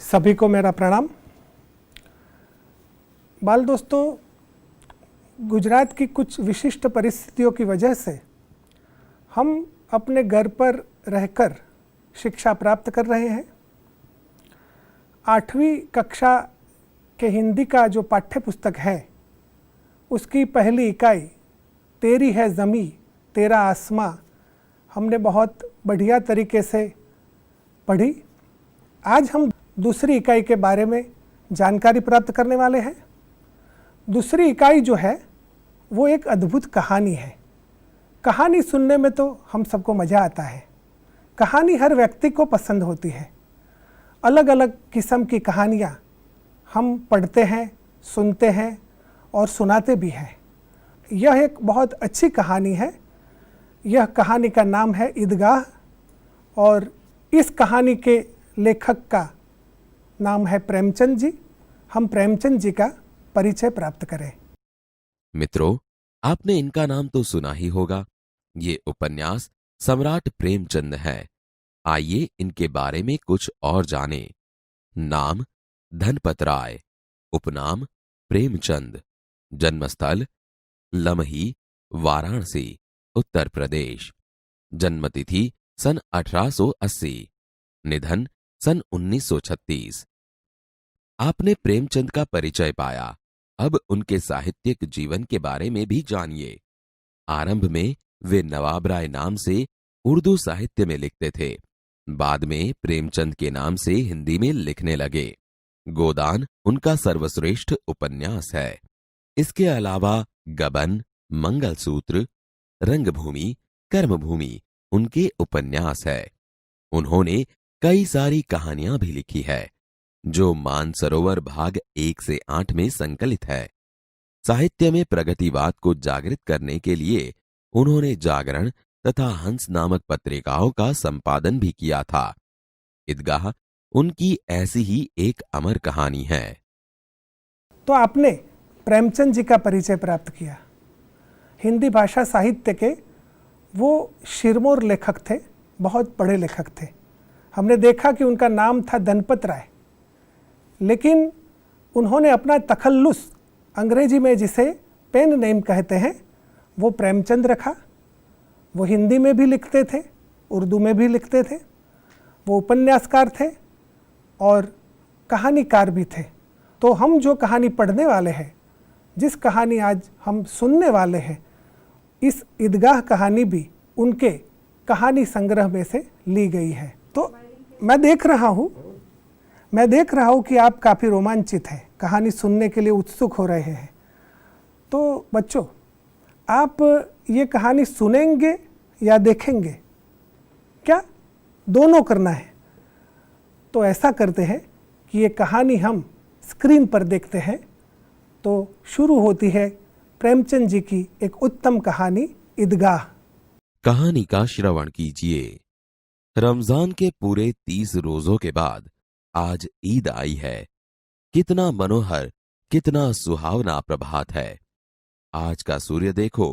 सभी को मेरा प्रणाम। बाल दोस्तों, गुजरात की कुछ विशिष्ट परिस्थितियों की वजह से हम अपने घर पर रहकर शिक्षा प्राप्त कर रहे हैं। 8वीं कक्षा के हिंदी का जो पाठ्य पुस्तक है उसकी पहली इकाई तेरी है ज़मीं तेरा आसमां हमने बहुत बढ़िया तरीके से पढ़ी। आज हम दूसरी इकाई के बारे में जानकारी प्राप्त करने वाले हैं। दूसरी इकाई जो है वो एक अद्भुत कहानी है। कहानी सुनने में तो हम सबको मज़ा आता है। कहानी हर व्यक्ति को पसंद होती है। अलग अलग किस्म की कहानियाँ हम पढ़ते हैं, सुनते हैं और सुनाते भी हैं। यह एक बहुत अच्छी कहानी है। यह कहानी का नाम है ईदगाह और इस कहानी के लेखक का नाम है प्रेमचंद जी। हम प्रेमचंद जी का परिचय प्राप्त करें। मित्रों, आपने इनका नाम तो सुना ही होगा। ये उपन्यास सम्राट प्रेमचंद है। आइए इनके बारे में कुछ और जानें। नाम धनपत राय, उपनाम प्रेमचंद, जन्मस्थल लमही, वाराणसी, उत्तर प्रदेश, जन्मतिथि सन 1880, निधन सन 1936। आपने प्रेमचंद का परिचय पाया। अब उनके साहित्यिक जीवन के बारे में भी जानिए। आरंभ में वे नवाब राय नाम से उर्दू साहित्य में लिखते थे। बाद में प्रेमचंद के नाम से हिंदी में लिखने लगे। गोदान उनका सर्वश्रेष्ठ उपन्यास है। इसके अलावा गबन, मंगलसूत्र, रंगभूमि, कर्मभूमि उनके उपन्यास है। उन्होंने कई सारी कहानियां भी लिखी है जो मानसरोवर भाग 1 से 8 में संकलित है। साहित्य में प्रगतिवाद को जागृत करने के लिए उन्होंने जागरण तथा हंस नामक पत्रिकाओं का संपादन भी किया था। ईदगाह उनकी ऐसी ही एक अमर कहानी है। तो आपने प्रेमचंद जी का परिचय प्राप्त किया। हिंदी भाषा साहित्य के वो शिरमोर लेखक थे, बहुत बड़े लेखक थे। हमने देखा कि उनका नाम था धनपत राय, लेकिन उन्होंने अपना तखल्लुस, अंग्रेजी में जिसे पेन नेम कहते हैं, वो प्रेमचंद रखा। वो हिंदी में भी लिखते थे, उर्दू में भी लिखते थे। वो उपन्यासकार थे और कहानीकार भी थे। तो हम जो कहानी पढ़ने वाले हैं, जिस कहानी आज हम सुनने वाले हैं, इस ईदगाह कहानी भी उनके कहानी संग्रह में से ली गई है। तो मैं देख रहा हूँ कि आप काफ़ी रोमांचित हैं, कहानी सुनने के लिए उत्सुक हो रहे हैं। तो बच्चों, आप ये कहानी सुनेंगे या देखेंगे? क्या दोनों करना है? तो ऐसा करते हैं कि ये कहानी हम स्क्रीन पर देखते हैं। तो शुरू होती है प्रेमचंद जी की एक उत्तम कहानी ईदगाह। कहानी का श्रवण कीजिए। रमजान के पूरे 30 रोजों के बाद आज ईद आई है। कितना मनोहर, कितना सुहावना प्रभात है। आज का सूर्य देखो,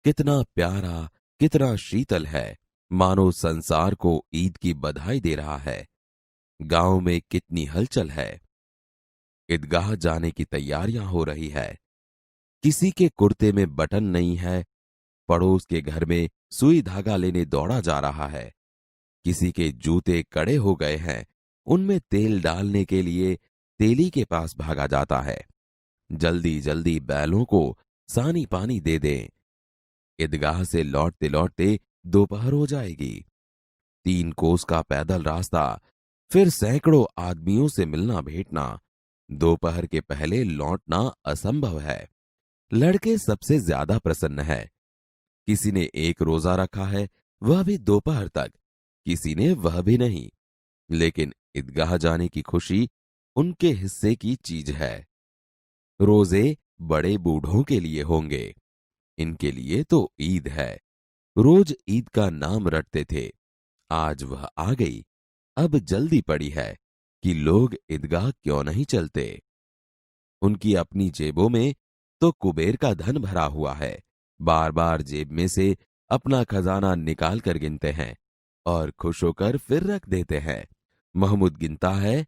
कितना प्यारा, कितना शीतल है, मानो संसार को ईद की बधाई दे रहा है। गांव में कितनी हलचल है। ईदगाह जाने की तैयारियां हो रही है। किसी के कुर्ते में बटन नहीं है, पड़ोस के घर में सुई धागा लेने दौड़ा जा रहा है। किसी के जूते कड़े हो गए हैं, उनमें तेल डालने के लिए तेली के पास भागा जाता है। जल्दी जल्दी बैलों को सानी पानी दे दें। ईदगाह से लौटते लौटते दोपहर हो जाएगी। 3 कोस का पैदल रास्ता, फिर सैकड़ों आदमियों से मिलना भेंटना। दोपहर के पहले लौटना असंभव है। लड़के सबसे ज्यादा प्रसन्न है। किसी ने 1 रोजा रखा है, वह भी दोपहर तक, किसी ने वह भी नहीं। लेकिन ईदगाह जाने की खुशी उनके हिस्से की चीज है। रोजे बड़े बूढ़ों के लिए होंगे, इनके लिए तो ईद है। रोज ईद का नाम रटते थे, आज वह आ गई। अब जल्दी पड़ी है कि लोग ईदगाह क्यों नहीं चलते। उनकी अपनी जेबों में तो कुबेर का धन भरा हुआ है। बार बार जेब में से अपना खजाना निकाल कर गिनते हैं और खुश होकर फिर रख देते हैं। महमूद गिनता है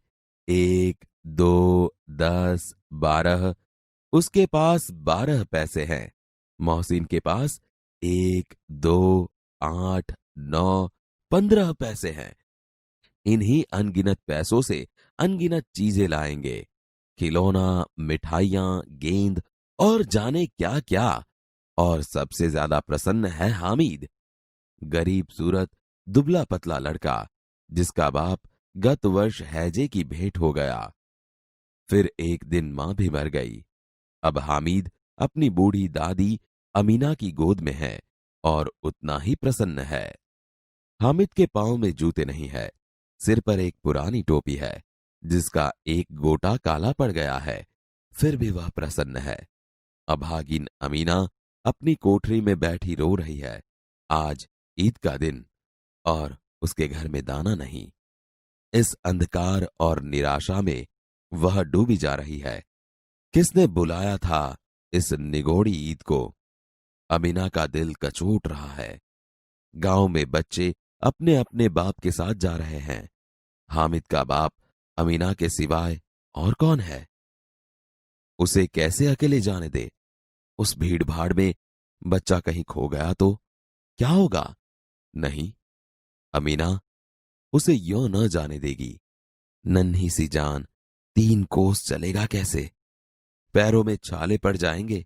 1, 2, 10, 12। उसके पास 12 पैसे हैं। मोहसिन के पास 1, 2, 8, 9, 15 पैसे हैं। इन्हीं अनगिनत पैसों से अनगिनत चीजें लाएंगे। खिलौना, मिठाइयां, गेंद और जाने क्या क्या। और सबसे ज्यादा प्रसन्न है हामिद, गरीब सूरत, दुबला पतला लड़का, जिसका बाप गत वर्ष हैजे की भेंट हो गया। फिर एक दिन मां भी मर गई। अब हामिद अपनी बूढ़ी दादी अमीना की गोद में है और उतना ही प्रसन्न है। हामिद के पांव में जूते नहीं है, सिर पर एक पुरानी टोपी है जिसका एक गोटा काला पड़ गया है, फिर भी वह प्रसन्न है। अभागिन अमीना अपनी कोठरी में बैठी रो रही है। आज ईद का दिन और उसके घर में दाना नहीं। इस अंधकार और निराशा में वह डूबी जा रही है। किसने बुलाया था इस निगोड़ी ईद को? अमीना का दिल कचोट रहा है। गांव में बच्चे अपने अपने बाप के साथ जा रहे हैं। हामिद का बाप अमीना के सिवाय और कौन है? उसे कैसे अकेले जाने दे? उस भीड़ भाड़ में बच्चा कहीं खो गया तो क्या होगा? नहीं, अमीना उसे यों न जाने देगी। नन्ही सी जान 3 कोस चलेगा कैसे? पैरों में छाले पड़ जाएंगे,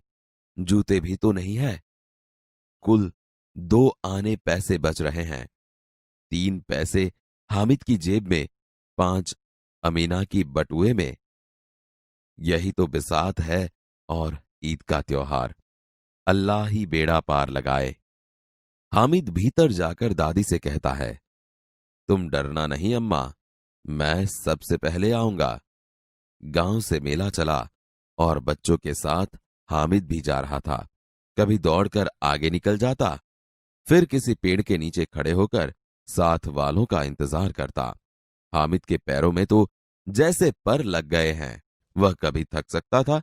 जूते भी तो नहीं है। कुल 2 आने पैसे बच रहे हैं। 3 पैसे हामिद की जेब में, 5 अमीना की बटुए में। यही तो बिसात है और ईद का त्योहार। अल्लाह ही बेड़ा पार लगाए। हामिद भीतर जाकर दादी से कहता है, तुम डरना नहीं अम्मा, मैं सबसे पहले आऊंगा। गांव से मेला चला और बच्चों के साथ हामिद भी जा रहा था। कभी दौड़कर आगे निकल जाता, फिर किसी पेड़ के नीचे खड़े होकर साथ वालों का इंतजार करता। हामिद के पैरों में तो जैसे पर लग गए हैं। वह कभी थक सकता था?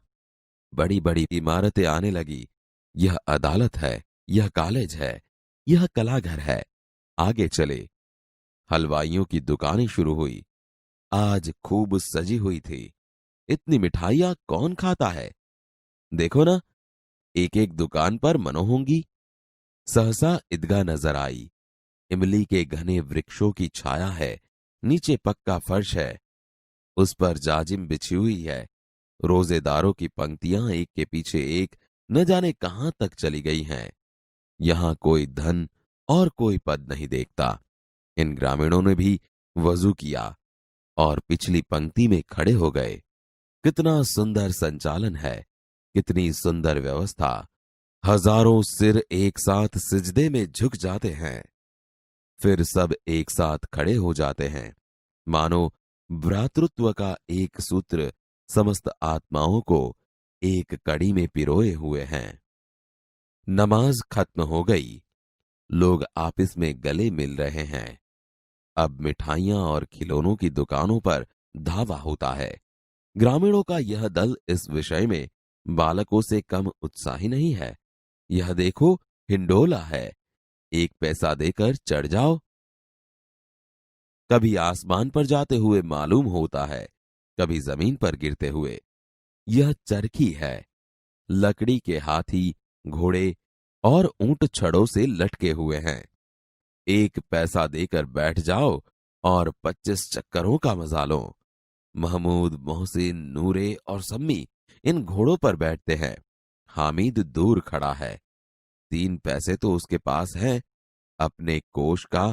बड़ी बड़ी इमारतें आने लगी। यह अदालत है, यह कॉलेज है, यह कलाघर है। आगे चले, हलवाइयों की दुकानें शुरू हुई। आज खूब सजी हुई थी। इतनी मिठाइयां कौन खाता है? देखो ना, एक एक दुकान पर मनो होंगी। सहसा ईदगाह नजर आई। इमली के घने वृक्षों की छाया है। नीचे पक्का फर्श है, उस पर जाजिम बिछी हुई है। रोजेदारों की पंक्तियां एक के पीछे एक न जाने कहां तक चली गई हैं। यहां कोई धन और कोई पद नहीं देखता। इन ग्रामीणों ने भी वजू किया और पिछली पंक्ति में खड़े हो गए। कितना सुंदर संचालन है, कितनी सुंदर व्यवस्था। हजारों सिर एक साथ सिजदे में झुक जाते हैं, फिर सब एक साथ खड़े हो जाते हैं, मानो भ्रातृत्व का एक सूत्र समस्त आत्माओं को एक कड़ी में पिरोए हुए हैं। नमाज खत्म हो गई। लोग आपस में गले मिल रहे हैं। अब मिठाइयां और खिलौनों की दुकानों पर धावा होता है। ग्रामीणों का यह दल इस विषय में बालकों से कम उत्साही नहीं है। यह देखो, हिंडोला है, 1 पैसा देकर चढ़ जाओ। कभी आसमान पर जाते हुए मालूम होता है, कभी जमीन पर गिरते हुए। यह चरखी है। लकड़ी के हाथी, घोड़े और ऊंट छड़ों से लटके हुए हैं। 1 पैसा देकर बैठ जाओ और 25 चक्करों का मजा लो। महमूद, मोहसिन, नूरे और सम्मी इन घोड़ों पर बैठते हैं। हामिद दूर खड़ा है। 3 पैसे तो उसके पास हैं। अपने कोष का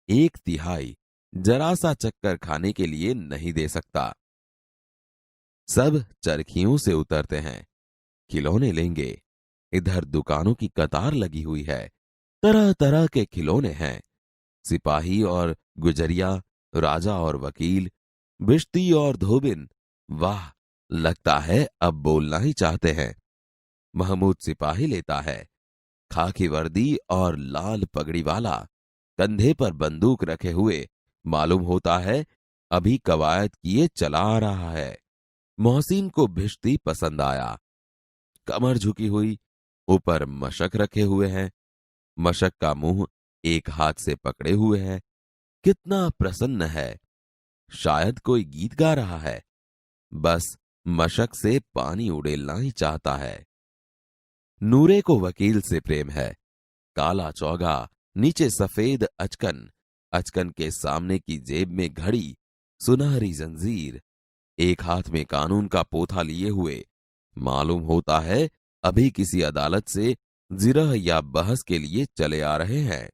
1/3 जरा सा चक्कर खाने के लिए नहीं दे सकता। सब चरखियों से उतरते हैं, खिलौने लेंगे। इधर दुकानों की कतार लगी हुई है। तरह तरह के खिलौने हैं। सिपाही और गुजरिया, राजा और वकील, बिश्ती और धोबिन। वाह, लगता है अब बोलना ही चाहते हैं। महमूद सिपाही लेता है, खाकी वर्दी और लाल पगड़ी वाला, कंधे पर बंदूक रखे हुए। मालूम होता है अभी कवायद किए चला आ रहा है। मोहसिन को भिश्ती पसंद आया। कमर झुकी हुई, ऊपर मशक रखे हुए हैं। मशक का मुंह एक हाथ से पकड़े हुए है। कितना प्रसन्न है, शायद कोई गीत गा रहा है। बस मशक से पानी उड़ेलना ही चाहता है। नूरे को वकील से प्रेम है। काला चौगा, नीचे सफेद अचकन, अचकन के सामने की जेब में घड़ी, सुनहरी जंजीर, एक हाथ में कानून का पोथा लिए हुए। मालूम होता है अभी किसी अदालत से जिरह या बहस के लिए चले आ रहे हैं।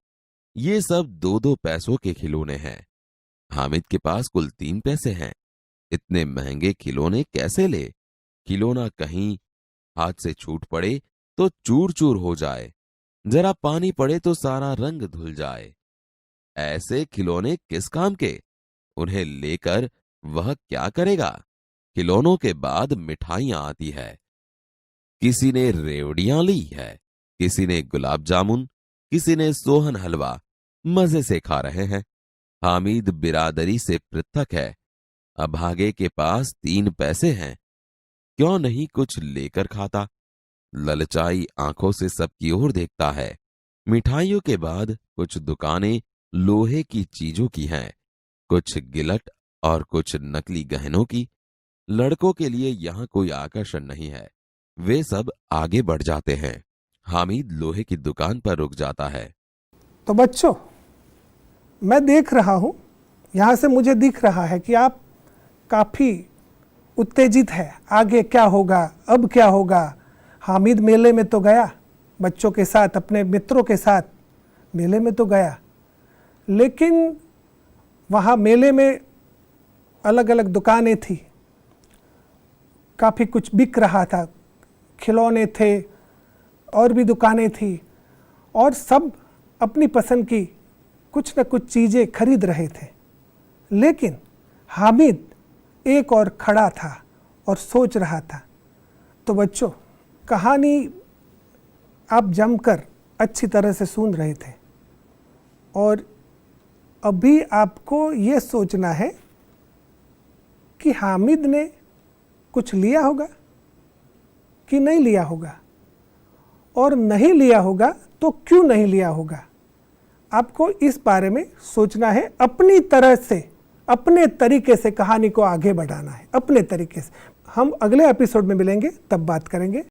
ये सब 2-2 पैसों के खिलौने हैं। हामिद के पास कुल 3 पैसे हैं। इतने महंगे खिलौने कैसे ले? खिलौना कहीं हाथ से छूट पड़े तो चूर चूर हो जाए, जरा पानी पड़े तो सारा रंग धुल जाए। ऐसे खिलौने किस काम के? उन्हें लेकर वह क्या करेगा? खिलौनों के बाद मिठाइयां आती है। किसी ने रेवड़ियां ली है, किसी ने गुलाब जामुन, किसी ने सोहन हलवा। मजे से खा रहे हैं। हामिद बिरादरी से पृथक है। अभागे के पास 3 पैसे हैं, क्यों नहीं कुछ लेकर खाता? ललचाई आंखों से सबकी ओर देखता है। मिठाइयों के बाद कुछ दुकानें लोहे की चीजों की हैं, कुछ गिलट और कुछ नकली गहनों की। लड़कों के लिए यहां कोई आकर्षण नहीं है। वे सब आगे बढ़ जाते हैं। हामिद लोहे की दुकान पर रुक जाता है। तो बच्चों, मैं देख रहा हूँ, यहाँ से मुझे दिख रहा है कि आप काफ़ी उत्तेजित है। आगे क्या होगा, अब क्या होगा? हामिद मेले में तो गया, बच्चों के साथ, अपने मित्रों के साथ मेले में तो गया, लेकिन वहाँ मेले में अलग अलग दुकानें थी, काफ़ी कुछ बिक रहा था, खिलौने थे और भी दुकानें थी, और सब अपनी पसंद की कुछ न कुछ चीज़ें खरीद रहे थे। लेकिन हामिद एक और खड़ा था और सोच रहा था। तो बच्चों, कहानी आप जमकर अच्छी तरह से सुन रहे थे, और अभी आपको ये सोचना है कि हामिद ने कुछ लिया होगा कि नहीं लिया होगा, और नहीं लिया होगा तो क्यों नहीं लिया होगा। आपको इस बारे में सोचना है। अपनी तरह से, अपने तरीके से कहानी को आगे बढ़ाना है, अपने तरीके से। हम अगले एपिसोड में मिलेंगे, तब बात करेंगे।